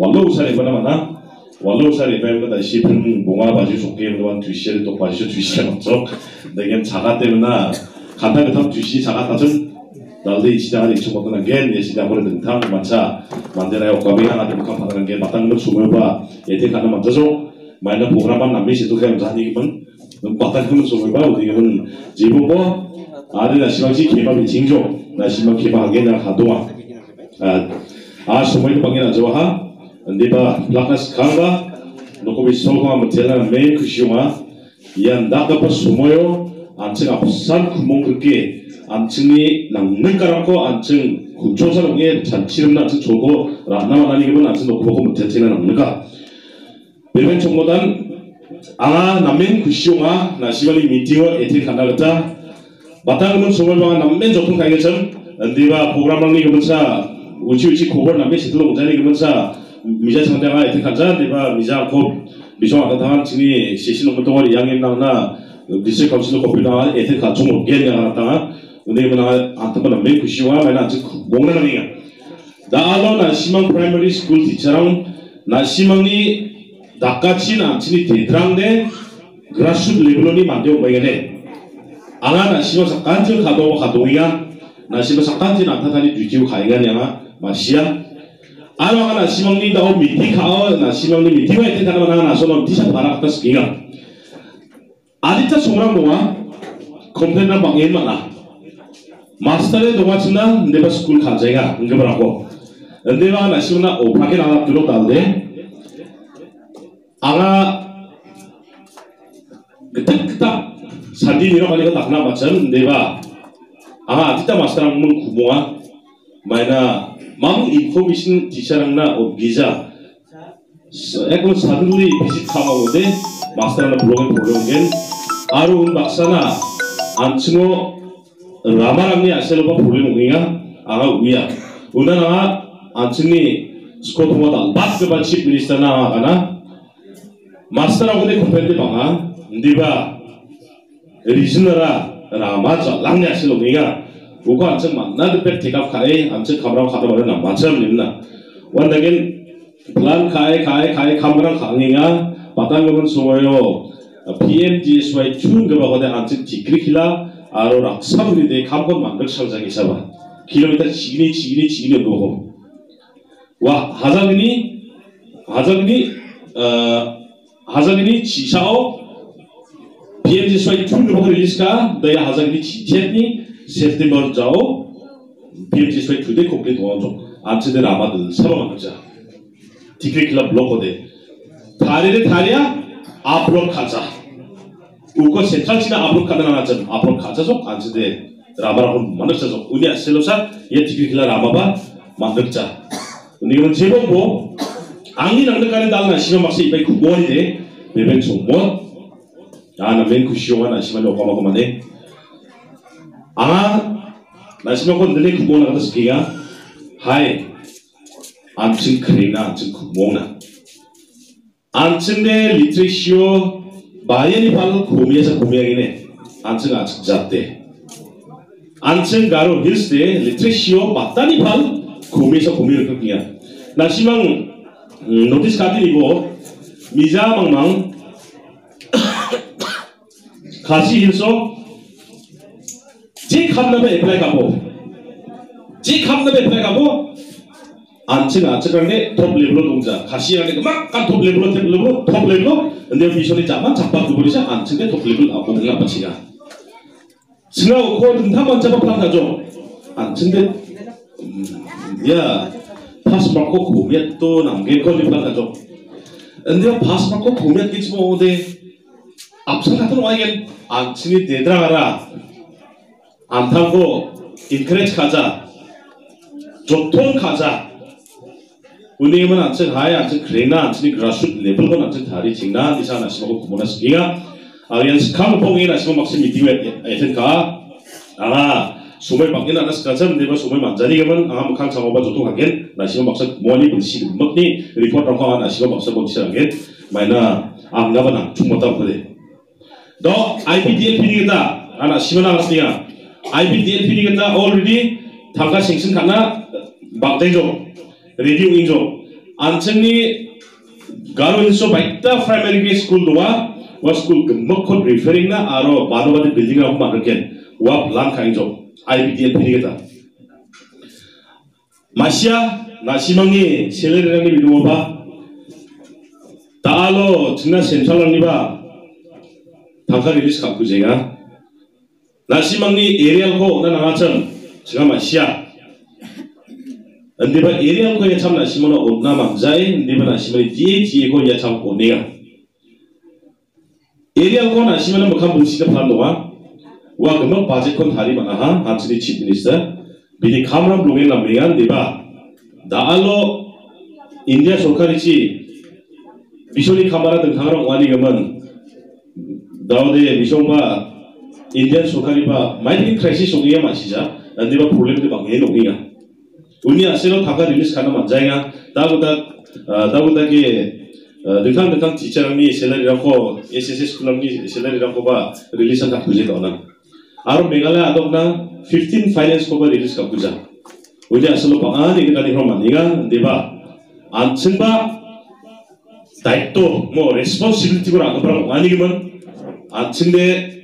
wallo usare bana mana wallo usare 배우는 다 시편 몽아 바지 속게 그만 뒤시를 또 바지 뒤시에 맞죠 내겐 자가 때문에 간단히 탐 뒤시 자가 따준 날데 시장을 이쳐먹는 게 시장으로 등탕 마차 만들어야 과비 하나 좀 깜빡하는 게 마땅한 소물과 예태 가는 먼저죠 마이너 프로그램만 남미 시도 그냥 자니기면 마땅한 소물과 우리는 지부고 아들 시방시 개발이 징조 나 시방 개발하게 나 가동아 소물이 방에 나죠하 네바 플라카스 강가 놓고 소가 못텔라는 메인 그시용아 이안 나가파 소모요 안층 앞산 구멍 그렇게 안층이 남는 까놓고 안층 구조사롱에 잔치름 안층 조고 라나와나니기면 안층 놓고 보고 못했지는 않는가 매번 총무단 아 남면 구시용아 나시발이 미팅어 에틸 간다겠다 마땅하면 소물방아 남면 조통 가이게전 네바 프로그램랑니 그면서 우치 고걸 남면 시들로 못자니 그면서 미자 상대가 에틸 간자 네바 미자 고 미종 아까당한 층이 시신놈 동아리 양임 나나 디스 카운슬 코피나 에틸 가총 못게 나가다가 근데 뭐나 안타만 맨 구시와 맨 아직 목나가니야 나도 나 시망 프라이머리 스쿨 티처랑 나 시망이 낚아친 안친이 대드랑데 그라스 레벨로니 만들어 보이네 아가 나 시망 삭간질 가도 가동이야 나 시망 삭간질 안타다니 뒤지고 가이가냐 마시야 아가 나 시망이 나 미팅 가어 나 시망이 미팅에 있는 사람 하나 나서는 티셔츠 바라갔다 스기가 아디타 송랑 동아 컴플레인을 방에 많아 마스터의 동아치나 내가 스쿨 가자가 응급을 하고 내가 나시나 오파게 나가 들어가는데 아가 그딱 산디니로 가니까 낙나 맞잖아 내가 아가 아디타 마스터랑 문 구멍아 마이나 마무 인포메이션 디샤랑나 비자 에고 사들리 비식하고데 마스터랑 블로그에 보려온 아루운 박사나 안층어 라마랑니 아셀로바 볼리몽이야 아가 위야 우나나 안층니 스코토모다 바스켓볼 칩 미니스터나 아가나 마스터라고네 컴펜디 방아 ndiba 리즈너라 라마자 랑니 아셀로미가 우고 안층 만나드 백 대갑 가에 안층 카메라 가다 버려나 마참 님나 원다겐 플란 가에 카메라 강이야 바탕금은 소모요 PMGSY 춘 그바거데 안층 디크리킬라 아로랑 사부리대 감건 만들 상상이 잡아 킬로미터 지기니 놓고 와 하자기니 지샤오 PMG 스와이 툴로 리스카 너야 하자기니 지티니 세프템버 자오 PMG 스와이 툴데 콤플리트 원조 안츠데 라마드 사바만 가자 디크리클럽 블로코데 다리야 앞으로 가자 우거 센트럴치나 앞으로 가다 나왔잖아 앞으로 가자죠 안지데 라마라고 만들자죠 우리야 셀로사 예 디크리클라 라마바 만들자 이건 제법고 앙이 낭득가는 달나 시간 막세 이빨 구원이데 매번 총원 아나 맨 구시용아 나 시간 오가마고만해 아 나 시간 건 늘레 구원 나가다 스키야 하이 안층 크리나 안층 구멍나 안층데 리트레시오 마이애니 발로 고미에서 고미하기네 안층 잡대 안층 가로 힐스데 리트레시오 맞다니 발 고미에서 고미를 끊기야 나 시망 노티스 카드리고 미자 망망 가시 힐소 지 캄나베 에플라이 가고 안층 안층한데 톱 레벨로 동자 가시하게 막간 톱 레벨로 톱 레벨로 근데 비전이 잡아 잡아 두버리자 안층에 톱 레벨 아고 뭔가 빠지가 승하고 코어든 타만 잡아 판다죠 안층데 야 파스마코 고미야 또 남게 걸리 판다죠 근데 파스마코 고미야 끼지 뭐데 앞선 같은 와이겐 안층이 대들어가라 안 타고 인크레치 가자 조통 가자 우리는 안층 하에 안층 그레나 안층이 그라스 레벨건 안층 다리 징나 이사 나시고 구모나스기가 아리안 스카무 봉이 나시고 막시 미팅에 에텐가 아가 소매 밖에 나나스 가참 네바 소매 만자리가면 아가 무칸 상어바 조통 하겐 나시고 막시 모니 분시 먹니 리포트랑 나시고 막시 본치하겐 마이나 암나바나 충모다 보데 너 IPDL 피니겠다 아나 시면 나갔으니까 IPDL 피니겠다 already 당가 생승 갔나 막대죠 레디오 인조 안층니 가로인소 바이타 프라이머리 스쿨 도와 와 스쿨 금먹콘 리페링나 아로 마노바디 빌딩하고 마르겐 와 플란 카인조 IBDL 피리게다 마시아 나시망니 셀레르랑니 미루어봐 다알로 증나 센트럴랑니바 방카 리리스 갖고 제가 나시망니 에리알코 나 나가천 제가 마시아 언데바 에리알코에 참 나시모노 온나 망자에 언데바 나시모니 디에고 야참 오네가 에리알코 나시모노 뭐칸 무시가 판도와 와 그만 바제콘 다리 많아 한치리 치프니스 비니 카므람 롱에 남리간 데바 다알로 인디아 소카리치 미쇼니 카마라 등탕하랑 와니 그만 다오데 미쇼바 인디안 소카리바 마이팅 크라이시스 오기야 마시자 언데바 프로블렘들 방해 오기야 우니 아세로 다가 리리스 가나 만자이가 다고다게 등탕 티처랑니 셀러리랑코 SSS 스쿨랑니 셀러리랑코 바 리리스 다 부제도나 아로 메갈라 아동나 15 파이낸스 코바 리리스 갖고자 우리 아슬로 방안 이가니 그러만이가 네바 안층바 다이또 뭐 레스폰시빌리티고 안그랑 아니기면 안층대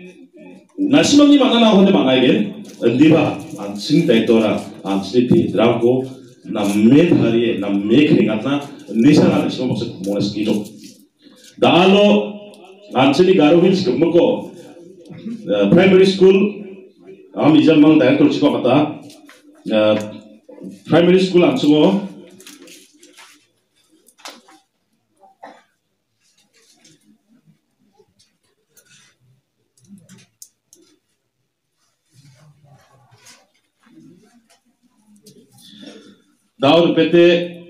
나시망니 만나나 혼데 만나게 네바 안층 다이또라 안층이 비드라고 남메 다리에 남메 그랭았나 니사나 시망 박스 모나스 기조 다알로 안층이 가로힐스 금먹고 프라이머리 스쿨 아마 이전망 다이렉터 치고 갔다 프라이머리 스쿨 안 쓰고 나오를 뺄때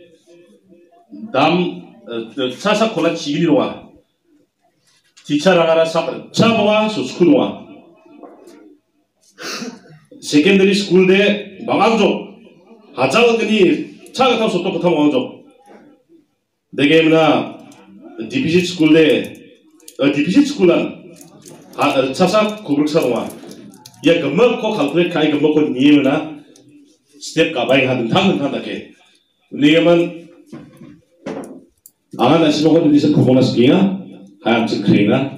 남 차사 콜라 지기로 와 디차라가라 사버 차모와 스쿨 와 세컨더리 스쿨 대 망왕족 하자거든이 차가 타서 또 붙어 망왕족 내게나 디피시 스쿨 대 디피시 스쿨은 차사 고백사동아 야 금먹고 칼쿠레이트 카이 금먹고 니에나 스텝 가바이 하든 당근한다게 니에만 아나 시모고 디서 코모나스기야 하암층 크레나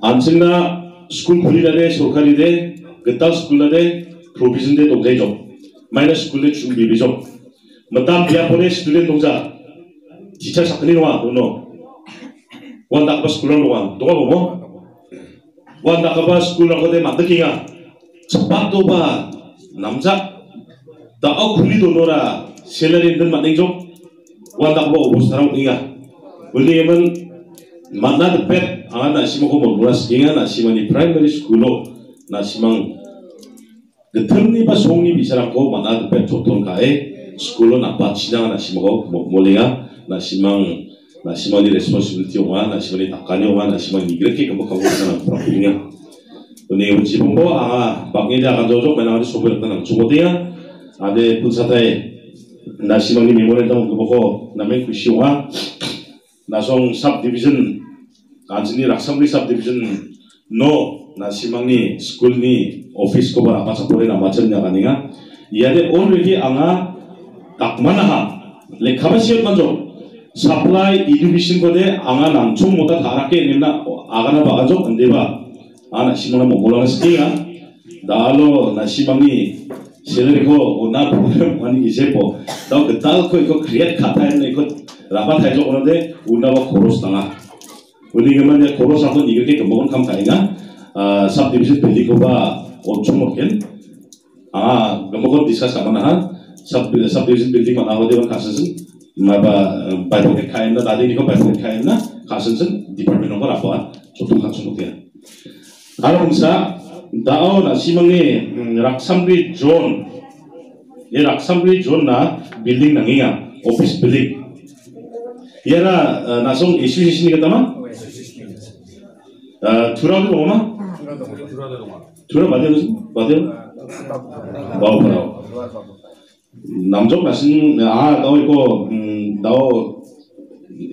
암층나 스쿨 쿨리라데 소카리데 그따 스쿨라데 프로비전데 동자이죠 마이너스 스쿨데 준비비죠 마담 비아포데 스튜던트 동자 지차 사건이와 노노 원다카 스쿨랑로와 동아보고 원다카 스쿨랑거데 만드기가 첫방도바 남자 다어 쿨리도 노라 셀러리들 만능죠 원다카 오보스타랑 이가 원리에만 만나드 뱃 아나 시모고 몰라스기가 나시마니 프라이머리 스쿨로 나시망 그 틈니바 송니 비사랑고 만나드 뱃 좋던 가에 스쿨로 나빠 지나가 나시모고 몰래가 나시마니 레스폰시빌리티 오마 나시마니 닭가니 오마 나시마니 이렇게 금복하고 있는 프로그램이야 근데 지금도 방에다 앉아서 맨날 소변을 주고대야 아데 분사타에 나시마니 메모리담 그보고 남의 구시와 나송 subdivision 안진이 락삼리 subdivision no 나시망니 스쿨니 오피스 코바 아마사 포레 나마천냐 가니가 이아데 already 앙아 딱만하 레카바시엇 만족 supply education 거데 앙아 남총 못다 다락게 냈나 아가나 바가족 안데바 아 나시망나 모몰라나 스티가 나로 나시망니 셀레리코 나 프로그램 아니 이제포 나 그따고 이거 크리에이트 카타했네 이거 라바타 해줘 오는데 우나와 고로스당아 우리가만 이제 고로스하고 이렇게 금방은 감 가니까 subdivision 빌딩고바 엄청 먹긴 금방은 디스커스 가만한 subdivision 빌딩 만나고 되면 가서는 마바 바이오텍 카인나 나중에 이거 바이오텍 카인나 가서는 디파트먼트 거 라바 조금 같이 먹게 알아보면서 다오 나시망니 락삼리 존 예 락삼리 존나 빌딩 나ങ്ങി야 오피스 빌딩 얘라 나송 에슈시시니가 다만 두라도 동마 두라 맞아요 와우 남쪽 나신 너 이거 너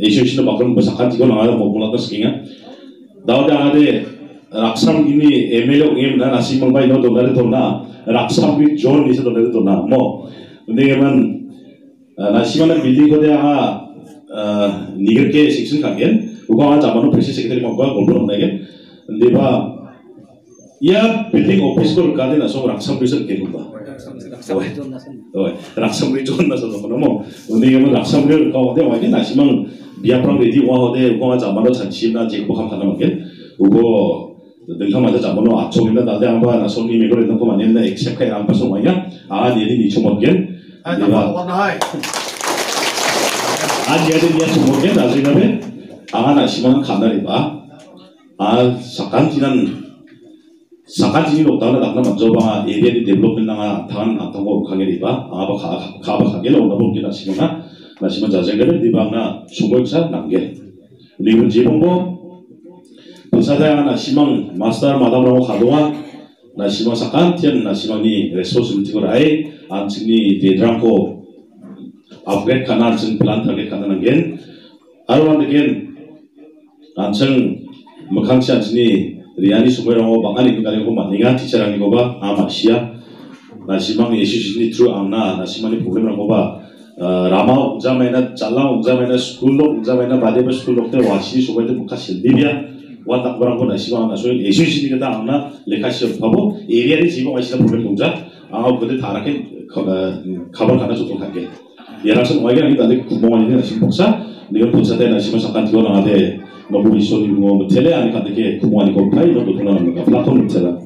에슈시는 막 그런 거 잠깐 이거 나와요 뭐 몰랐다 스킹이야 나오다 하데 락삼 이미 에멜로 게임나 나시망 바이 너 돈나를 돈나 락삼 위 존 이서 돈나를 돈나 뭐 근데만 나 시간은 빌딩 거대아 니글게 식순 가겐 우광한 자만은 프레시 세크레터리 공부가 골프는 나게 근데 봐 ia building office ko rukade na so raksam research ke lumba raksam ri jon na so no mo undi yemo raksam ri ka ode wa ke na simang biaprang ready wa ode ko jamano chanchi na je ko ham kana ke ugo 등상 맞아 잡아놓은 앞쪽인데 나대 한번 나 손님이 그래 놓고 만약에 엑셉카에 안 빠서 뭐냐 아 얘들 니 주먹겐 내가 아 얘들 니 주먹겐 나중에 아나 심한 간다리 봐아 사간지는 없다가 나나 먼저 봐 에리아리 데벨롭먼트 나가 당한 안타고 가게리 봐 아바 가게 나온다 볼게 나 심한 자생들은 디방나 주먹사 남게 리본 지봉고 사다양 나 심한 마스터 마담라고 가동아 나 심한 사간티안 나 심한이 레소스빌티고 라이 안층니 데드랑코 아프게 가나층 플란타게 가나는 겐 아르완데겐 안층 먹항치 안층니 리안이 수고라고 방안이 그가리고 만니가 티처랑이고 봐 아마시야 나 심한 예수신이 트루 암나 나 심한이 프로그램라고 봐 라마 웅자메나 잘라 웅자메나 스쿨로 웅자메나 바데베 스쿨로 때 와시 수고에 부카 실디비아 원딱 뭐라고 나 심한 나 소위 예수신이가 다 암나 레카시 하고 에리아리 지금 와시다 프로그램 동자 아 근데 다르게 가발 하나 줬던 할게 예라서 와이가 아니다 내 구멍이 나 심복사 내가 본사대 나 심한 잠깐 뛰어나가대 너무 이소리 뭐 텔레 아니 간데 구멍이 거 파이 너도 돌아가는 거 플랫폼 있잖아